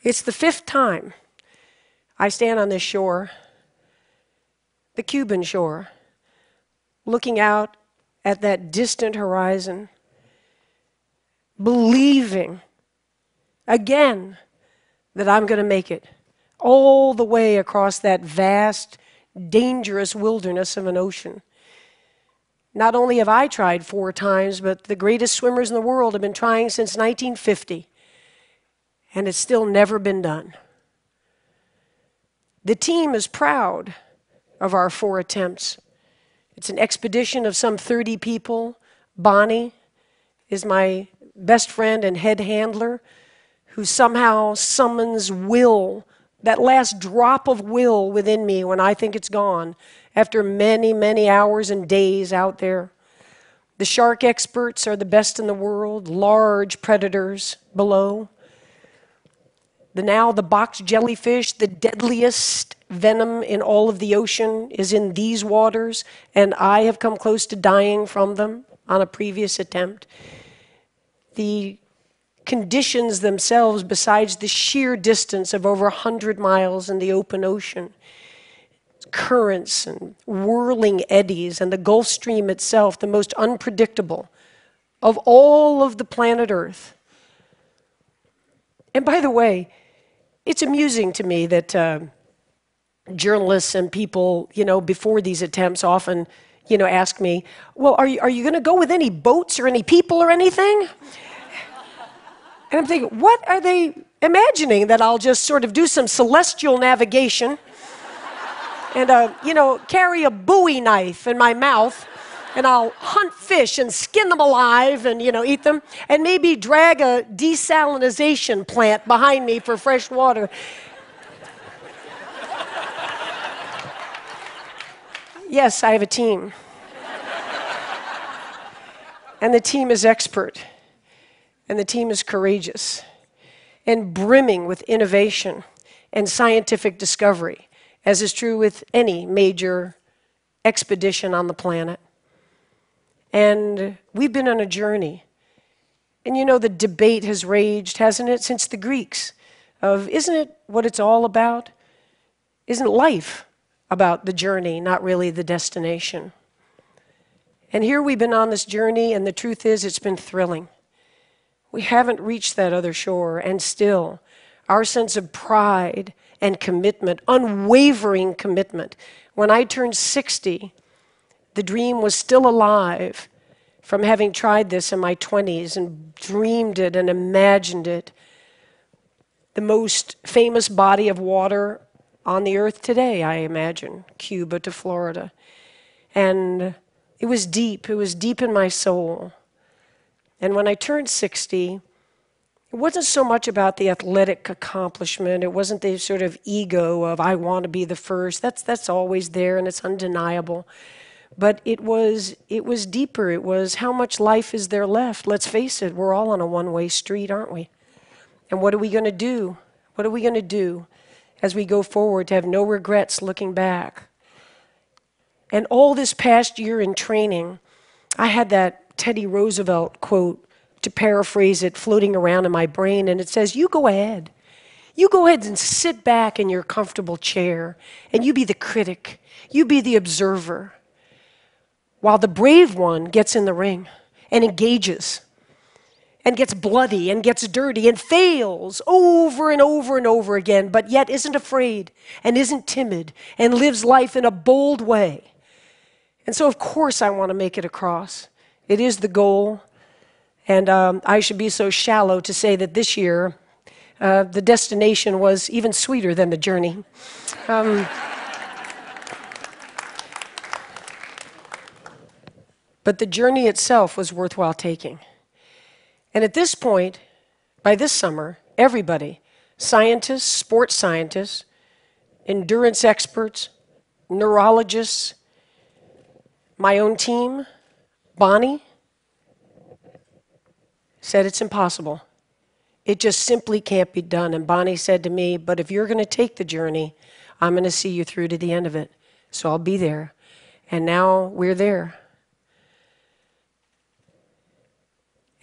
It's the 5th time I stand on this shore, the Cuban shore, looking out at that distant horizon, believing again that I'm going to make it all the way across that vast, dangerous wilderness of an ocean. Not only have I tried 4 times, but the greatest swimmers in the world have been trying since 1950, and it's still never been done. The team is proud of our 4 attempts. It's an expedition of some 30 people. Bonnie is my best friend and head handler, who somehow summons will, that last drop of will within me when I think it's gone, after many, many hours and days out there. The shark experts are the best in the world, large predators below. The box jellyfish, the deadliest venom in all of the ocean, is in these waters, and I have come close to dying from them on a previous attempt. The conditions themselves, besides the sheer distance of over 100 miles in the open ocean, currents and whirling eddies, and the Gulf Stream itself, the most unpredictable of all of the planet Earth. And by the way, it's amusing to me that journalists and people, before these attempts often, ask me, well, are you going to go with any boats or any people or anything? And I'm thinking, what are they imagining? That I'll just sort of do some celestial navigation and, carry a Bowie knife in my mouth, and I'll hunt fish and skin them alive and, eat them, and maybe drag a desalinization plant behind me for fresh water. Yes, I have a team. And the team is expert. And the team is courageous and brimming with innovation and scientific discovery, as is true with any major expedition on the planet. And we've been on a journey. And the debate has raged, hasn't it, since the Greeks, of isn't it what it's all about? Isn't life about the journey, not really the destination? And here we've been on this journey, and the truth is it's been thrilling. We haven't reached that other shore, and still, our sense of pride and commitment, unwavering commitment. When I turned 60, the dream was still alive from having tried this in my 20s and dreamed it and imagined it. The most famous body of water on the earth today, I imagine, Cuba to Florida. And it was deep in my soul. And when I turned 60, it wasn't so much about the athletic accomplishment. It wasn't the sort of ego of, I want to be the first. That's always there, and it's undeniable. But it was deeper. It was, how much life is there left? Let's face it, we're all on a one-way street, aren't we? And what are we going to do? What are we going to do as we go forward to have no regrets looking back? And all this past year in training, I had that Teddy Roosevelt quote, to paraphrase it, floating around in my brain, and it says, you go ahead. You go ahead and sit back in your comfortable chair, and you be the critic. You be the observer, while the brave one gets in the ring and engages and gets bloody and gets dirty and fails over and over and over again, but yet isn't afraid and isn't timid and lives life in a bold way. And so, of course, I want to make it across. It is the goal, and I should be so shallow to say that this year the destination was even sweeter than the journey. But the journey itself was worthwhile taking. And at this point, by this summer, everybody, scientists, sports scientists, endurance experts, neurologists, my own team, Bonnie, said it's impossible. It just simply can't be done. And Bonnie said to me, but if you're going to take the journey, I'm going to see you through to the end of it. So I'll be there. And now we're there.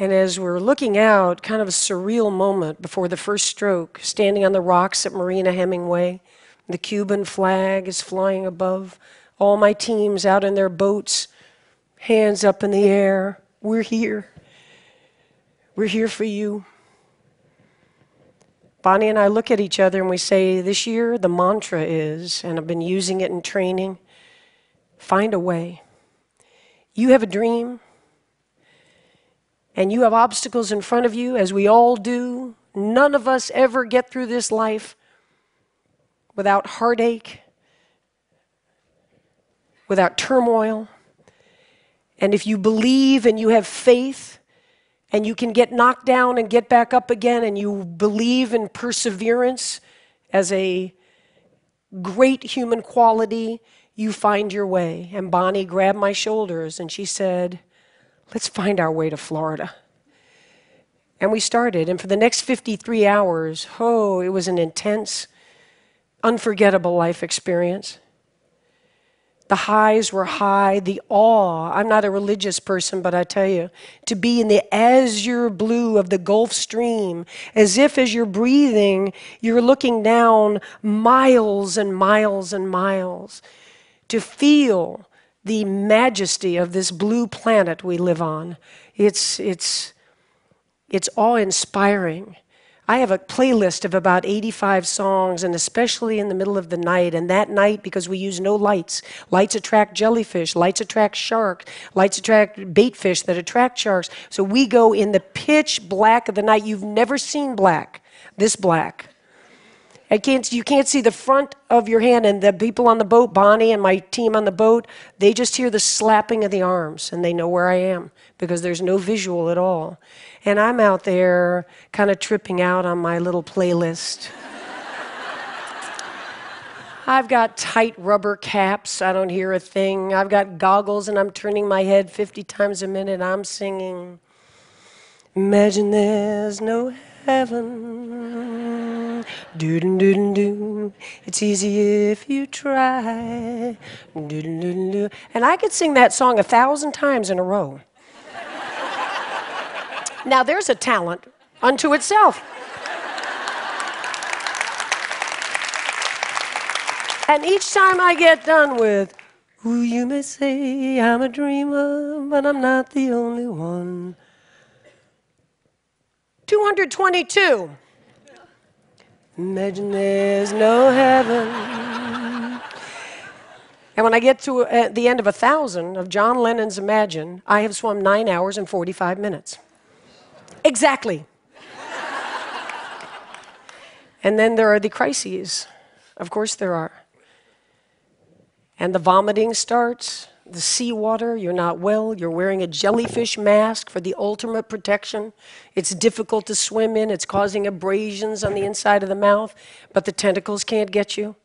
And as we're looking out, kind of a surreal moment before the first stroke, standing on the rocks at Marina Hemingway, the Cuban flag is flying above, all my teams out in their boats, hands up in the air. We're here. We're here for you. Bonnie and I look at each other and we say, this year the mantra is, and I've been using it in training, find a way. You have a dream, and you have obstacles in front of you, as we all do. None of us ever get through this life without heartache, without turmoil. And if you believe and you have faith, and you can get knocked down and get back up again, and you believe in perseverance as a great human quality, you find your way. And Bonnie grabbed my shoulders and she said, let's find our way to Florida. And we started, and for the next 53 hours, it was an intense, unforgettable life experience. The highs were high, the awe. I'm not a religious person, but I tell you, to be in the azure blue of the Gulf Stream, as if as you're breathing, you're looking down miles and miles and miles, to feel the majesty of this blue planet we live on. It's awe-inspiring. I have a playlist of about 85 songs, and especially in the middle of the night. And that night, because we use no lights, lights attract jellyfish, lights attract sharks, lights attract bait fish that attract sharks. So we go in the pitch black of the night. You've never seen black, this black. You can't see the front of your hand, and the people on the boat, Bonnie and my team on the boat, they just hear the slapping of the arms, and they know where I am because there's no visual at all. And I'm out there kind of tripping out on my little playlist. I've got tight rubber caps. I don't hear a thing. I've got goggles, and I'm turning my head 50 times a minute. I'm singing, imagine there's no heaven. Do-do-do-do-do. It's easy if you try. Do-do-do-do-do. And I could sing that song 1,000 times in a row. Now there's a talent unto itself. And each time I get done with, ooh, you may say I'm a dreamer, but I'm not the only one. 222. Imagine there's no heaven. And when I get to the end of 1,000 of John Lennon's Imagine, I have swum 9 hours and 45 minutes. Exactly. And then there are the crises. Of course there are. And the vomiting starts, the seawater, you're not well, you're wearing a jellyfish mask for the ultimate protection. It's difficult to swim in, it's causing abrasions on the inside of the mouth, but the tentacles can't get you.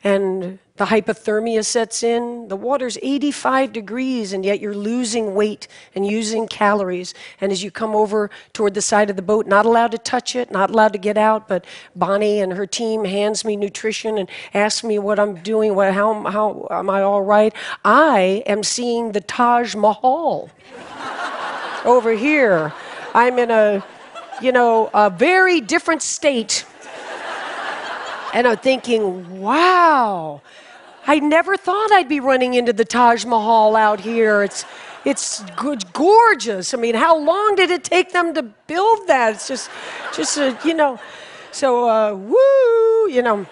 And the hypothermia sets in. The water's 85 degrees, and yet you're losing weight and using calories. And as you come over toward the side of the boat, not allowed to touch it, not allowed to get out, but Bonnie and her team hands me nutrition and asks me what I'm doing, how am I all right? I am seeing the Taj Mahal over here. I'm in a very different state. And I'm thinking, wow, I never thought I'd be running into the Taj Mahal out here. It's gorgeous. I mean, how long did it take them to build that? It's just so, woo.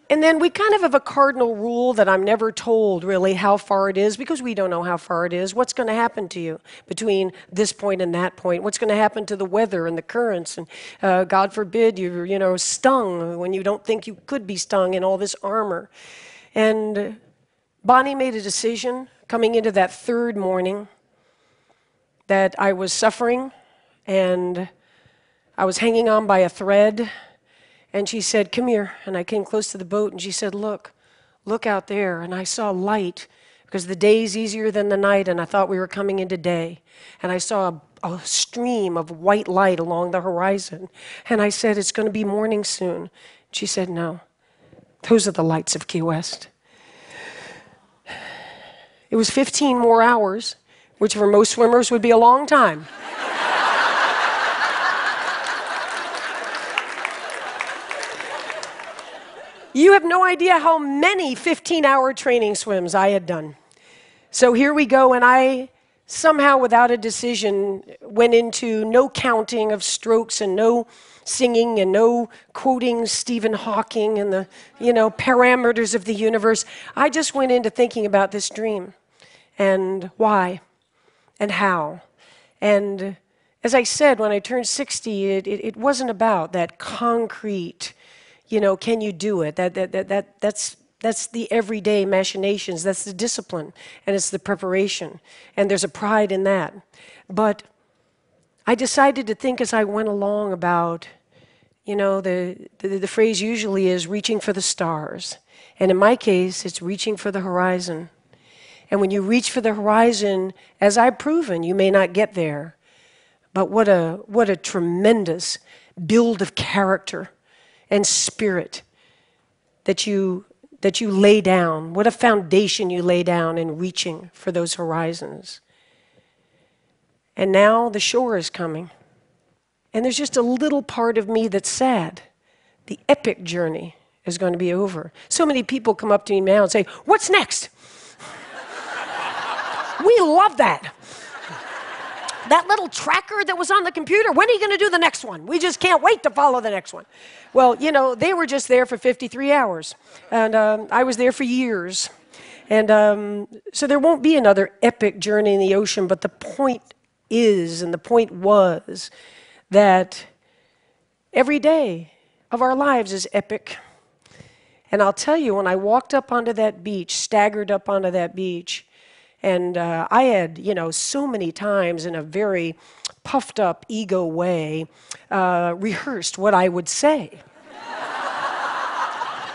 And then we kind of have a cardinal rule that I'm never told really how far it is, because we don't know how far it is. What's going to happen to you between this point and that point? What's going to happen to the weather and the currents? And God forbid you're stung when you don't think you could be stung in all this armor. And Bonnie made a decision coming into that third morning that I was suffering and I was hanging on by a thread. And she said, come here. And I came close to the boat, and she said, look out there. And I saw light, because the day's easier than the night, and I thought we were coming into day. And I saw a stream of white light along the horizon. And I said, it's going to be morning soon. She said, no, those are the lights of Key West. It was 15 more hours, which for most swimmers would be a long time. You have no idea how many 15-hour training swims I had done. So here we go, and I somehow, without a decision, went into no counting of strokes and no singing and no quoting Stephen Hawking and the, parameters of the universe. I just went into thinking about this dream and why and how. And as I said, when I turned 60, it wasn't about that concrete, can you do it? That's the everyday machinations. That's the discipline, and it's the preparation. And there's a pride in that. But I decided to think as I went along about, the phrase usually is reaching for the stars. And in my case, it's reaching for the horizon. And when you reach for the horizon, as I've proven, you may not get there. But what a tremendous build of character and spirit that you lay down. What a foundation you lay down in reaching for those horizons. And now the shore is coming. And there's just a little part of me that's sad. The epic journey is going to be over. So many people come up to me now and say, "What's next?" We love that. That little tracker that was on the computer, when are you going to do the next one? We just can't wait to follow the next one. Well, they were just there for 53 hours. And I was there for years. And so there won't be another epic journey in the ocean, but the point is, and the point was, that every day of our lives is epic. And I'll tell you, when I walked up onto that beach, staggered up onto that beach, and I had, so many times in a very puffed up ego way, rehearsed what I would say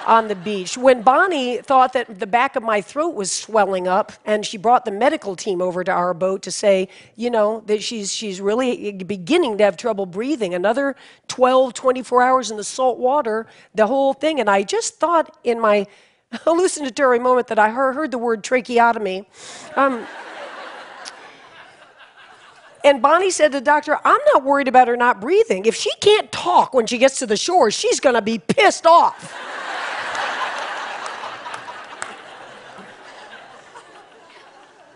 on the beach. When Bonnie thought that the back of my throat was swelling up, and she brought the medical team over to our boat to say, that she's really beginning to have trouble breathing. Another 12, 24 hours in the salt water, the whole thing. And I just thought in my hallucinatory moment that I heard the word tracheotomy. And Bonnie said to the doctor, "I'm not worried about her not breathing. If she can't talk when she gets to the shore, she's going to be pissed off."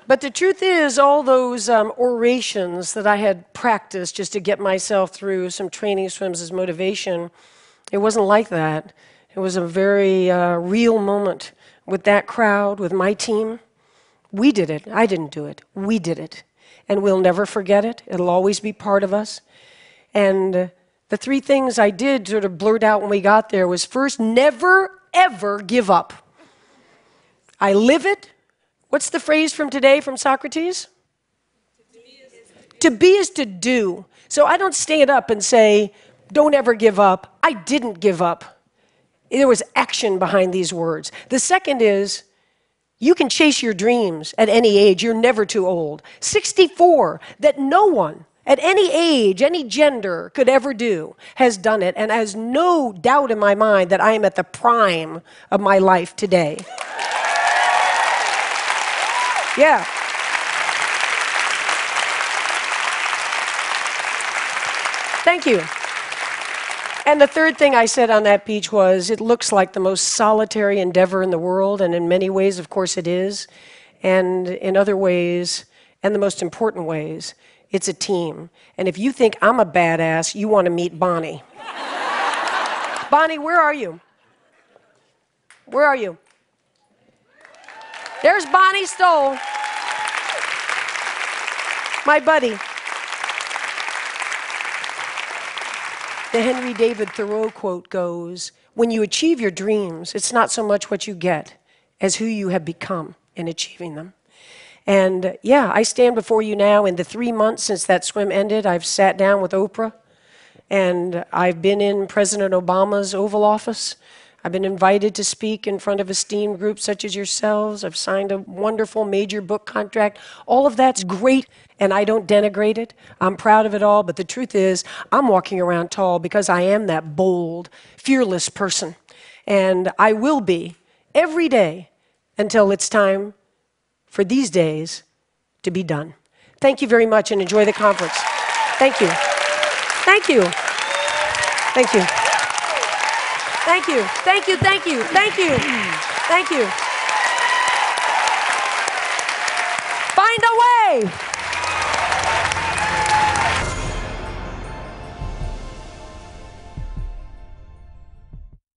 But the truth is, all those orations that I had practiced just to get myself through some training swims as motivation, it wasn't like that. It was a very real moment with that crowd, with my team. We did it. I didn't do it. We did it. And we'll never forget it. It'll always be part of us. And the three things I did sort of blurt out when we got there was, first, never, ever give up. I live it. What's the phrase from today from Socrates? To be is to do. So I don't stand up and say, "Don't ever give up." I didn't give up. There was action behind these words. The second is, you can chase your dreams at any age. You're never too old. 64, that no one at any age, any gender could ever do, has done it, and has no doubt in my mind that I am at the prime of my life today. Yeah. Thank you. And the third thing I said on that beach was, it looks like the most solitary endeavor in the world, and in many ways, of course, it is. And in other ways, and the most important ways, it's a team. And if you think I'm a badass, you want to meet Bonnie. Bonnie, where are you? Where are you? There's Bonnie Stoll, my buddy. The Henry David Thoreau quote goes, "When you achieve your dreams, it's not so much what you get as who you have become in achieving them." And yeah, I stand before you now. In the 3 months since that swim ended, I've sat down with Oprah, and I've been in President Obama's Oval Office. I've been invited to speak in front of esteemed groups such as yourselves. I've signed a wonderful major book contract. All of that's great, and I don't denigrate it. I'm proud of it all, but the truth is, I'm walking around tall because I am that bold, fearless person. And I will be every day until it's time for these days to be done. Thank you very much and enjoy the conference. Thank you. Thank you. Thank you. Thank you. Thank you. Thank you. Thank you. Thank you. Find a way.